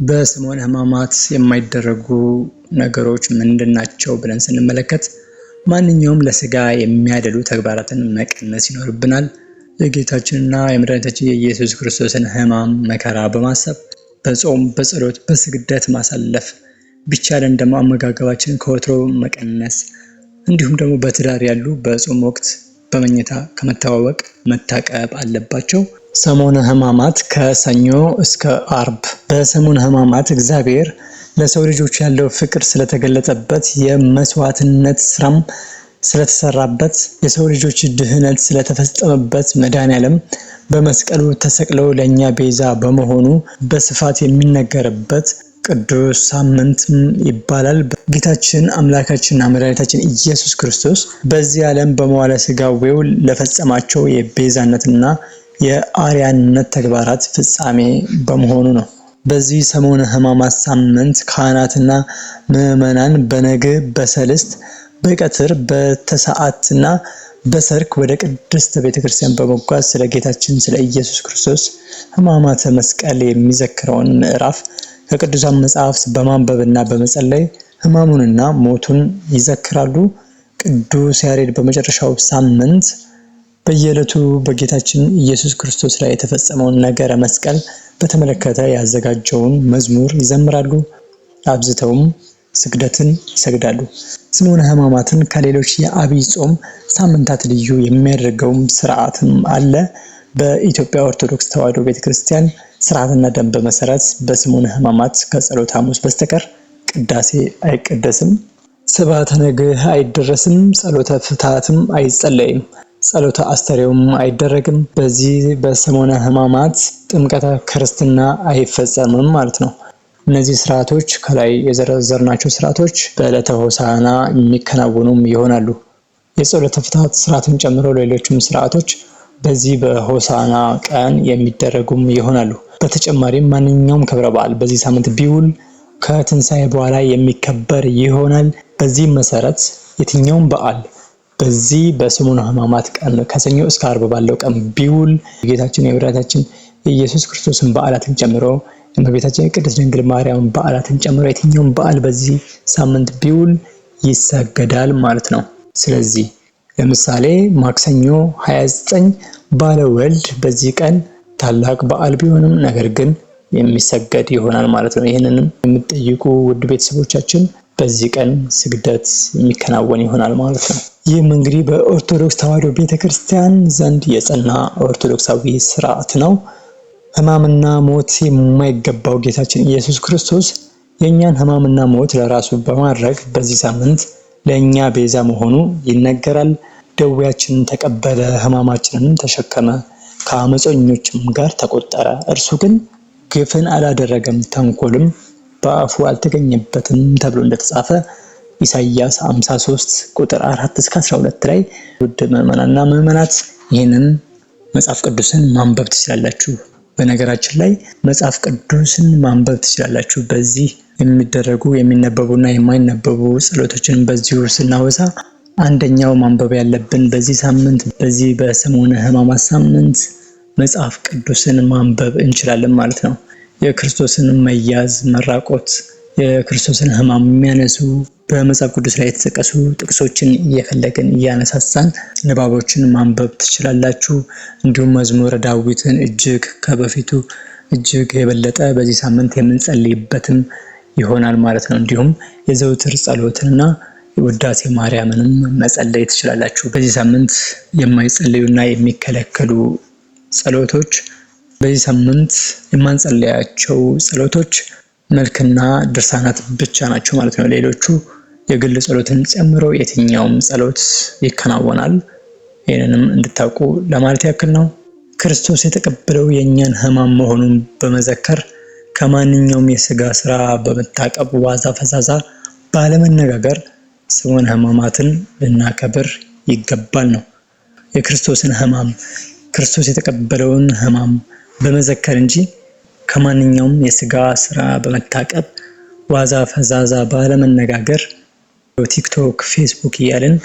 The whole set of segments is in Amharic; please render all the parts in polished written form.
በሰሙነ ሕማማት የማይደረጉ ነገሮች ምንድናቸው ብለን ስንመለከት ማንኛውም ለስጋ የሚያደሉ ተግባራትን መቀነስ ይኖርብናል። የጌታችንና የመድኃኒታችን የኢየሱስ ክርስቶስን ሕማም መከራ በማሰብ በጾም፣ በጸሎት፣ በስግደት ማሳለፍ ቢቻለን ደግሞ አመጋገባችንን ከወትሮ መቀነስ እንዲሁም ደግሞ በትዳር ያሉ በጾም ወቅት በመኝታ ከመተዋወቅ መታቀብ አለባቸው። ሰሙነ ሕማማት ከሰኞ እስከ አርብ። በሰሙነ ሕማማት እግዚአብሔር ለሰው ልጆች ያለው ፍቅር ስለተገለጸበት የመስዋዕትነት ስራም ስለተሰራበት የሰው ልጆች ድህነት ስለተፈጸመበት መድኃኔዓለም በመስቀሉ ተሰቅለው ለኛ ቤዛ በመሆኑ በስፋት የሚነገርበት ቅዱስ ሳምንት ይባላል። ጌታችን አምላካችንና መድኃኒታችን ኢየሱስ ክርስቶስ በዚህ ዓለም በመዋዕለ ሥጋዌው ለፈጸማቸው የቤዛነትና የአርያነት ተግባራት ፍጻሜ በመሆኑ ነው። በዚህ ሰሙነ ሕማማት ሳምንት ካህናትና ምዕመናን በነግህ፣ በሰልስት፣ በቀትር፣ በተሰዓትና በሰርክ ወደ ቅድስት ቤተክርስቲያን በመጓዝ ስለ ጌታችን ስለ ኢየሱስ ክርስቶስ ሕማማተ መስቀል የሚዘክረውን ምዕራፍ ከቅዱሳን መጻሕፍት በማንበብና በመጸለይ ሕማሙንና ሞቱን ይዘክራሉ። ቅዱስ ያሬድ በመጨረሻው ሳምንት በየዕለቱ በጌታችን ኢየሱስ ክርስቶስ ላይ የተፈጸመውን ነገረ መስቀል በተመለከተ ያዘጋጀውን መዝሙር ይዘምራሉ። አብዝተውም ስግደትን ይሰግዳሉ። ሰሙነ ሕማማትን ከሌሎች የዐቢይ ጾም ሳምንታት ልዩ የሚያደርገውም ስርዓትም አለ። በኢትዮጵያ ኦርቶዶክስ ተዋሕዶ ቤተክርስቲያን ስርዓትና ደንብ መሰረት በሰሙነ ሕማማት ከጸሎተ ሐሙስ በስተቀር ቅዳሴ አይቀደስም፣ ስብሐተ ነግህ አይደረስም፣ ጸሎተ ፍትሐትም አይጸለይም፣ ጸሎተ አስተርእዮም አይደረግም። በዚህ በሰሙነ ሕማማት ጥምቀተ ክርስትና አይፈጸምም ማለት ነው። እነዚህ ስርዓቶች ከላይ የዘረዘርናቸው ስርዓቶች በዕለተ ሆሳዕና የሚከናወኑም ይሆናሉ። የጸሎተ ፍትሐት ስርዓትን ጨምሮ ሌሎችም ስርዓቶች በዚህ በሆሳዕና ቀን የሚደረጉም ይሆናሉ። በተጨማሪም ማንኛውም ክብረ በዓል በዚህ ሳምንት ቢውል ከትንሣኤ በኋላ የሚከበር ይሆናል። በዚህ መሰረት የትኛውም በዓል በዚህ በሰሙነ ሕማማት ቀን ከሰኞ እስከ አርብ ባለው ቀን ቢውል የጌታችን የመድኃኒታችን የኢየሱስ ክርስቶስን በዓላትን ጨምሮ የእመቤታችን የቅድስት ድንግል ማርያም በዓላትን ጨምሮ የትኛውም በዓል በዚህ ሳምንት ቢውል ይሰገዳል ማለት ነው። ስለዚህ ለምሳሌ ማክሰኞ 29 ባለ ወልድ በዚህ ቀን ታላቅ በዓል ቢሆንም ነገር ግን የሚሰገድ ይሆናል ማለት ነው። ይህንንም የምትጠይቁ ውድ ቤተሰቦቻችን በዚህ ቀን ስግደት የሚከናወን ይሆናል ማለት ነው። ይህም እንግዲህ በኦርቶዶክስ ተዋሕዶ ቤተክርስቲያን ዘንድ የጸና ኦርቶዶክሳዊ ስርዓት ነው። ሕማምና ሞት የማይገባው ጌታችን ኢየሱስ ክርስቶስ የእኛን ሕማምና ሞት ለራሱ በማድረግ በዚህ ሳምንት ለእኛ ቤዛ መሆኑ ይነገራል። ደዌያችንን ተቀበለ፣ ሕማማችንን ተሸከመ፣ ከአመፀኞችም ጋር ተቆጠረ። እርሱ ግን ግፍን አላደረገም፣ ተንኮልም በአፉ አልተገኘበትም ተብሎ እንደተጻፈ ኢሳይያስ 53 ቁጥር 4 እስከ 12 ላይ ውድ ምዕመናንና ምዕመናት ይህንን መጽሐፍ ቅዱስን ማንበብ ትችላላችሁ። በነገራችን ላይ መጽሐፍ ቅዱስን ማንበብ ትችላላችሁ። በዚህ የሚደረጉ የሚነበቡና የማይነበቡ ጸሎቶችን በዚሁ ስናወሳ አንደኛው ማንበብ ያለብን በዚህ ሳምንት በዚህ በሰሙነ ሕማማት ሳምንት መጽሐፍ ቅዱስን ማንበብ እንችላለን ማለት ነው። የክርስቶስን መያዝ፣ መራቆት፣ የክርስቶስን ሕማም የሚያነሱ በመጽሐፍ ቅዱስ ላይ የተጠቀሱ ጥቅሶችን እየፈለግን እያነሳሳን ንባቦችን ማንበብ ትችላላችሁ። እንዲሁም መዝሙረ ዳዊትን እጅግ ከበፊቱ እጅግ የበለጠ በዚህ ሳምንት የምንጸልይበትም ይሆናል ማለት ነው። እንዲሁም የዘውትር ጸሎትንና ውዳሴ ማርያምንም መጸለይ ትችላላችሁ። በዚህ ሳምንት የማይጸለዩና የሚከለከሉ ጸሎቶች በዚህ ሳምንት የማንጸለያቸው ጸሎቶች መልክና ድርሳናት ብቻ ናቸው ማለት ነው። ሌሎቹ የግል ጸሎትን ጨምሮ የትኛውም ጸሎት ይከናወናል። ይህንንም እንድታውቁ ለማለት ያክል ነው። ክርስቶስ የተቀበለው የእኛን ሕማም መሆኑን በመዘከር ከማንኛውም የስጋ ስራ በመታቀብ ዋዛ ፈዛዛ ባለመነጋገር ሰሙነ ሕማማትን ልናከብር ይገባል ነው። የክርስቶስን ሕማም ክርስቶስ የተቀበለውን ሕማም በመዘከር እንጂ ከማንኛውም የስጋ ስራ በመታቀብ ዋዛ ፈዛዛ ባለመነጋገር ቲክቶክ፣ ፌስቡክ እያልን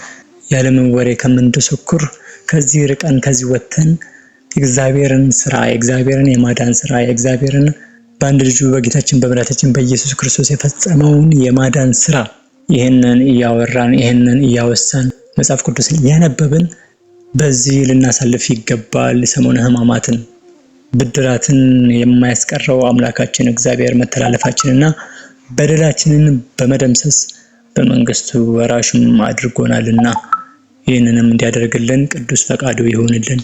ያለምን ወሬ ከምንደሰኩር ከዚህ ርቀን ከዚህ ወተን የእግዚአብሔርን ስራ የእግዚአብሔርን የማዳን ስራ የእግዚአብሔርን በአንድ ልጁ በጌታችን በመድኃኒታችን በኢየሱስ ክርስቶስ የፈጸመውን የማዳን ስራ ይህንን እያወራን ይህንን እያወሳን መጽሐፍ ቅዱስን እያነበብን በዚህ ልናሳልፍ ይገባል። ሰሙነ ሕማማትን ብድራትን የማያስቀረው አምላካችን እግዚአብሔር መተላለፋችንና በደላችንን በመደምሰስ በመንግስቱ ወራሽም አድርጎናልና ይህንንም እንዲያደርግልን ቅዱስ ፈቃዱ ይሁንልን።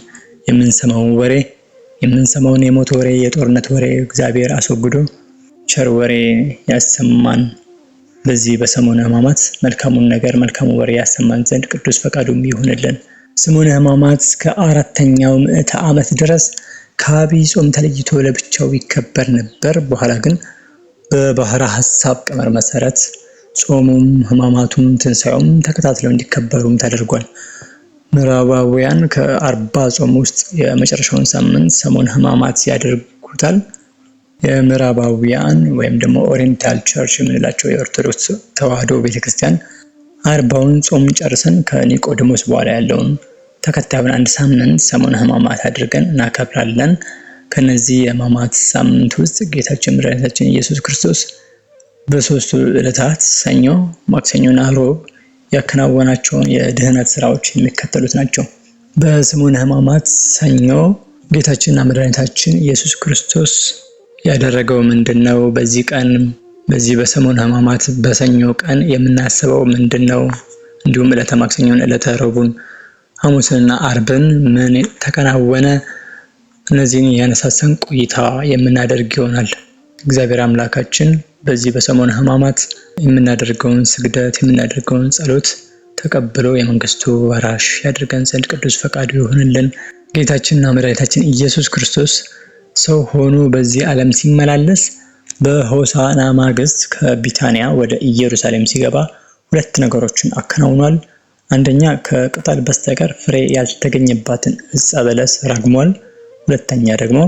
የምንሰማውን የሞት ወሬ፣ የጦርነት ወሬ እግዚአብሔር አስወግዶ ቸር ወሬ ያሰማን። በዚህ በሰሙነ ሕማማት መልካሙን ነገር መልካሙ ወሬ ያሰማን ዘንድ ቅዱስ ፈቃዱም ይሁንልን። ሰሙነ ሕማማት እስከ 4ኛው ምዕተ ዓመት ድረስ ከዐቢይ ጾም ተለይቶ ለብቻው ይከበር ነበር። በኋላ ግን በባሕረ ሐሳብ ቀመር መሰረት ጾሙም ሕማማቱም ትንሣኤውም ተከታትለው እንዲከበሩም ተደርጓል። ምዕራባውያን ከ40 ጾም ውስጥ የመጨረሻውን ሳምንት ሰሙነ ሕማማት ያደርጉታል። የምዕራባውያን ወይም ደግሞ ኦሪየንታል ቸርች የምንላቸው የኦርቶዶክስ ተዋሕዶ ቤተክርስቲያን 40ውን ጾም ጨርሰን ከኒቆዲሞስ በኋላ ያለውን ተከታዩን አንድ ሳምንት ሰሙነ ሕማማት አድርገን እናከብራለን። ከነዚህ የሕማማት ሳምንት ውስጥ ጌታችን መድኃኒታችን ኢየሱስ ክርስቶስ በ3ቱ ዕለታት ሰኞ፣ ማክሰኞና ሮብ ያከናወናቸውን የድህነት ስራዎች የሚከተሉት ናቸው። በሰሙነ ሕማማት ሰኞ ጌታችንና መድኃኒታችን ኢየሱስ ክርስቶስ ያደረገው ምንድነው? በዚህ በሰሙነ ሕማማት በሰኞ ቀን የምናስበው ምንድነው? እንዲሁም ዕለተ ማክሰኞን፣ ዕለተ ረቡዕን፣ ሐሙስንና አርብን ምን ተከናወነ? እነዚህን ያነሳሳን ቆይታ የምናደርግ ይሆናል። እግዚአብሔር አምላካችን በዚህ በሰሙነ ሕማማት የምናደርገውን ስግደት የምናደርገውን ጸሎት ተቀብሎ የመንግስቱ ወራሽ ያድርገን ዘንድ ቅዱስ ፈቃዱ ይሁንልን። ጌታችንና መድኃኒታችን ኢየሱስ ክርስቶስ ሰው ሆኖ በዚህ ዓለም ሲመላለስ በሆሳዕና ማግስት ከቢታንያ ወደ ኢየሩሳሌም ሲገባ 2 ነገሮችን አከናውኗል። አንደኛ ከቅጠል በስተቀር ፍሬ ያልተገኘባትን ዕፀ በለስ ረግሟል። ሁለተኛ ደግሞ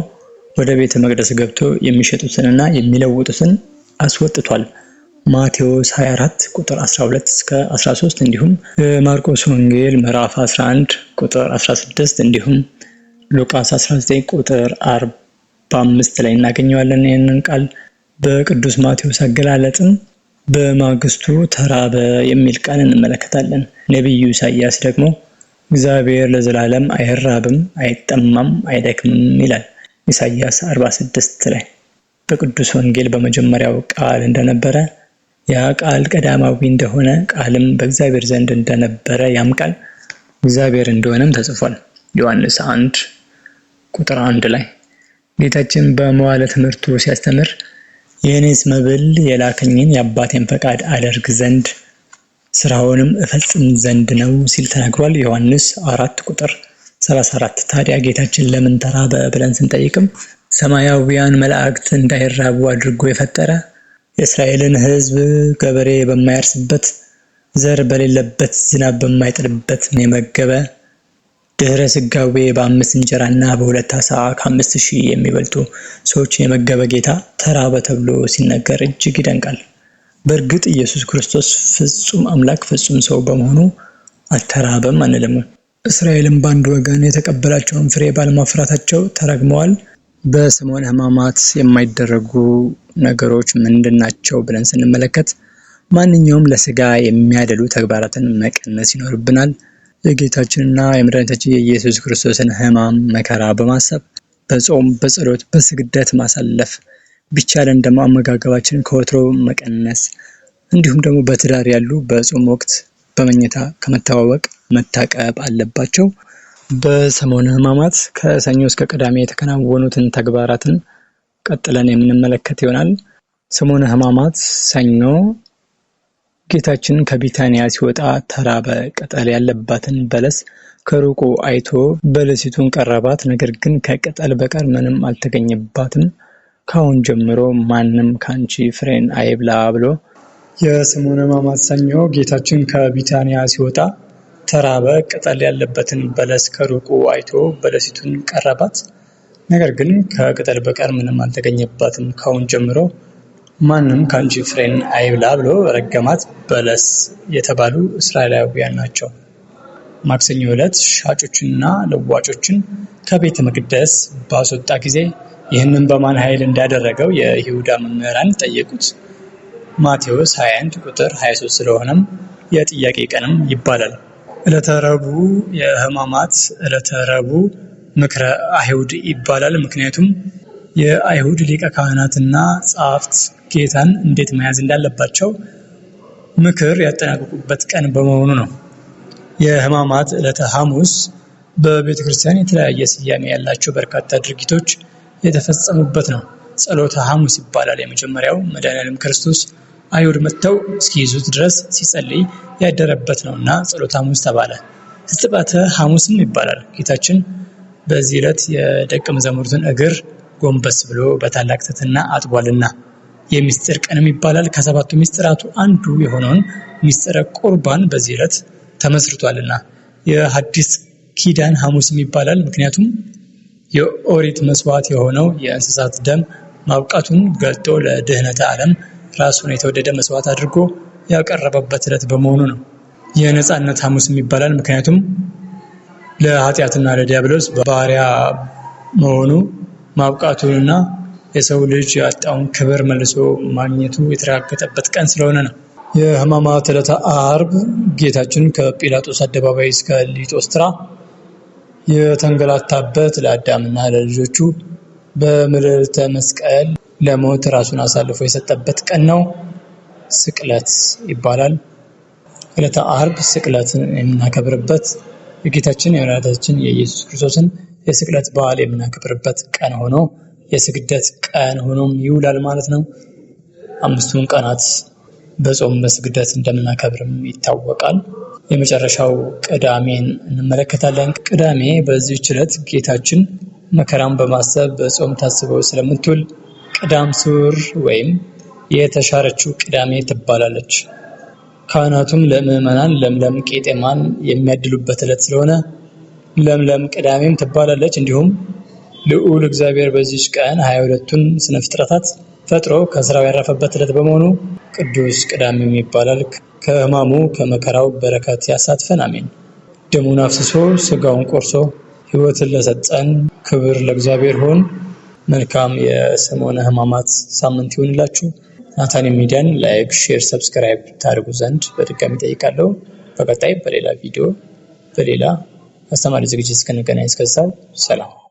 ወደ ቤተ መቅደስ ገብቶ የሚሸጡትንና የሚለውጡትን አስወጥቷል። ማቴዎስ 24 ቁጥር 12 እስከ 13 እንዲሁም ማርቆስ ወንጌል ምዕራፍ 11 ቁጥር 16 እንዲሁም ሉቃስ 19 ቁጥር 45 ላይ እናገኘዋለን። ይህንን ቃል በቅዱስ ማቴዎስ አገላለጥም በማግስቱ ተራበ የሚል ቃል እንመለከታለን። ነቢዩ ኢሳይያስ ደግሞ እግዚአብሔር ለዘላለም አይራብም፣ አይጠማም፣ አይደክምም ይላል ኢሳይያስ 46 ላይ። በቅዱስ ወንጌል በመጀመሪያው ቃል እንደነበረ ያ ቃል ቀዳማዊ እንደሆነ ቃልም በእግዚአብሔር ዘንድ እንደነበረ ያም ቃል እግዚአብሔር እንደሆነም ተጽፏል። ዮሐንስ 1 ቁጥር 1 ላይ ጌታችን በመዋዕለ ትምህርቱ ሲያስተምር የእኔስ መብል የላከኝን የአባቴን ፈቃድ አደርግ ዘንድ ስራውንም እፈጽም ዘንድ ነው ሲል ተናግሯል። ዮሐንስ 4 ቁጥር 34። ታዲያ ጌታችን ለምን ተራበ ብለን ስንጠይቅም ሰማያዊያን መላእክት እንዳይራቡ አድርጎ የፈጠረ የእስራኤልን ሕዝብ ገበሬ በማያርስበት ዘር በሌለበት ዝናብ በማይጥልበት የመገበ ድህረ ስጋዌ በ5 እንጀራና በ2 ዓሣ ከ5000 የሚበልጡ ሰዎችን የመገበ ጌታ ተራበ ተብሎ ሲነገር እጅግ ይደንቃል። በእርግጥ ኢየሱስ ክርስቶስ ፍጹም አምላክ ፍጹም ሰው በመሆኑ አልተራበም አንልም። እስራኤልም በአንድ ወገን የተቀበላቸውን ፍሬ ባለማፍራታቸው ተረግመዋል። በሰሙነ ሕማማት የማይደረጉ ነገሮች ምንድናቸው ብለን ስንመለከት ማንኛውም ለስጋ የሚያደሉ ተግባራትን መቀነስ ይኖርብናል። የጌታችንና የመድኃኒታችን የኢየሱስ ክርስቶስን ሕማም መከራ በማሰብ በጾም በጸሎት በስግደት ማሳለፍ ቢቻለን ደግሞ አመጋገባችንን ከወትሮ መቀነስ፣ እንዲሁም ደግሞ በትዳር ያሉ በጾም ወቅት በመኝታ ከመተዋወቅ መታቀብ አለባቸው። በሰሙነ ሕማማት ከሰኞ እስከ ቅዳሜ የተከናወኑትን ተግባራትን ቀጥለን የምንመለከት ይሆናል። ሰሙነ ሕማማት ሰኞ ጌታችን ከቢታንያ ሲወጣ ተራበ። ቅጠል ያለባትን በለስ ከሩቁ አይቶ በለሲቱን ቀረባት፣ ነገር ግን ከቅጠል በቀር ምንም አልተገኘባትም። ካሁን ጀምሮ ማንም ካንቺ ፍሬን አይብላ ብሎ። የሰሙነ ሕማማት ሰኞ ጌታችን ከቢታንያ ሲወጣ ተራበ። ቅጠል ያለበትን በለስ ከሩቁ አይቶ በለሲቱን ቀረባት፣ ነገር ግን ከቅጠል በቀር ምንም አልተገኘባትም። ካሁን ጀምሮ ማንም ካንቺ ፍሬን አይብላ ብሎ ረገማት። በለስ የተባሉ እስራኤላውያን ናቸው። ማክሰኞ ዕለት ሻጮችንና ለዋጮችን ከቤተ መቅደስ ባስወጣ ጊዜ ይህንን በማን ኃይል እንዳደረገው የይሁዳ መምህራን ጠየቁት። ማቴዎስ 21 ቁጥር 23 ስለሆነም የጥያቄ ቀንም ይባላል። ዕለተ ረቡዕ የሕማማት ዕለተ ረቡዕ ምክረ አይሁድ ይባላል። ምክንያቱም የአይሁድ ሊቀ ካህናትና ጸሐፍት ጌታን እንዴት መያዝ እንዳለባቸው ምክር ያጠናቀቁበት ቀን በመሆኑ ነው። የሕማማት ዕለተ ሐሙስ በቤተ ክርስቲያን የተለያየ ስያሜ ያላቸው በርካታ ድርጊቶች የተፈጸሙበት ነው። ጸሎተ ሐሙስ ይባላል። የመጀመሪያው መድኃኔዓለም ክርስቶስ አይሁድ መጥተው እስኪይዙት ድረስ ሲጸልይ ያደረበት ነውና ጸሎተ ሐሙስ ተባለ። ሕጽበተ ሐሙስም ይባላል። ጌታችን በዚህ ዕለት የደቀ መዛሙርቱን እግር ጎንበስ ብሎ በታላቅ ትሕትና አጥቧልና። የሚስጥር ቀንም ይባላል። ከሰባቱ ሚስጥራቱ አንዱ የሆነውን ሚስጥረ ቁርባን በዚህ ዕለት ተመስርቷልና። የሐዲስ ኪዳን ሐሙስም ይባላል። ምክንያቱም የኦሪት መስዋዕት የሆነው የእንስሳት ደም ማብቃቱን ገልጦ ለድህነተ ዓለም ራሱን የተወደደ መስዋዕት አድርጎ ያቀረበበት ዕለት በመሆኑ ነው። የነጻነት ሐሙስም ይባላል። ምክንያቱም ለኃጢአትና ለዲያብሎስ ባሪያ መሆኑ ማብቃቱንና የሰው ልጅ ያጣውን ክብር መልሶ ማግኘቱ የተረጋገጠበት ቀን ስለሆነ ነው። የሕማማት ዕለተ ዓርብ ጌታችን ከጲላጦስ አደባባይ እስከ ሊጦስትራ የተንገላታበት፣ ለአዳምና ለልጆቹ በምልዕልተ መስቀል ለሞት ራሱን አሳልፎ የሰጠበት ቀን ነው። ስቅለት ይባላል። ዕለተ ዓርብ ስቅለትን የምናከብርበት የጌታችን የመድኃኒታችን የኢየሱስ ክርስቶስን የስቅለት በዓል የምናከብርበት ቀን ሆኖ የስግደት ቀን ሆኖም ይውላል ማለት ነው። 5ቱን ቀናት በጾም በስግደት እንደምናከብርም ይታወቃል። የመጨረሻው ቅዳሜን እንመለከታለን። ቅዳሜ በዚህች ዕለት ጌታችን መከራን በማሰብ በጾም ታስበው ስለምትውል ቅዳም ስዑር ወይም የተሻረችው ቅዳሜ ትባላለች። ካህናቱም ለምዕመናን ለምለም ቄጤማን የሚያድሉበት ዕለት ስለሆነ ለምለም ቅዳሜም ትባላለች። እንዲሁም ልዑል እግዚአብሔር በዚች ቀን 22ቱን ስነ ፍጥረታት ፈጥሮ ከስራው ያረፈበት ዕለት በመሆኑ ቅዱስ ቅዳሜም ይባላል። ከሕማሙ ከመከራው በረከት ያሳትፈን፣ አሜን። ደሙን አፍስሶ ስጋውን ቆርሶ ሕይወትን ለሰጠን ክብር ለእግዚአብሔር ይሁን። መልካም የሰሞነ ሕማማት ሳምንት ይሁንላችሁ። ናታን ሚዲያን ላይክ፣ ሼር፣ ሰብስክራይብ ታደርጉ ዘንድ በድጋሚ ጠይቃለሁ። በቀጣይ በሌላ ቪዲዮ በሌላ አስተማሪ ዝግጅት እስክንገናኝ እስከዛው ሰላም።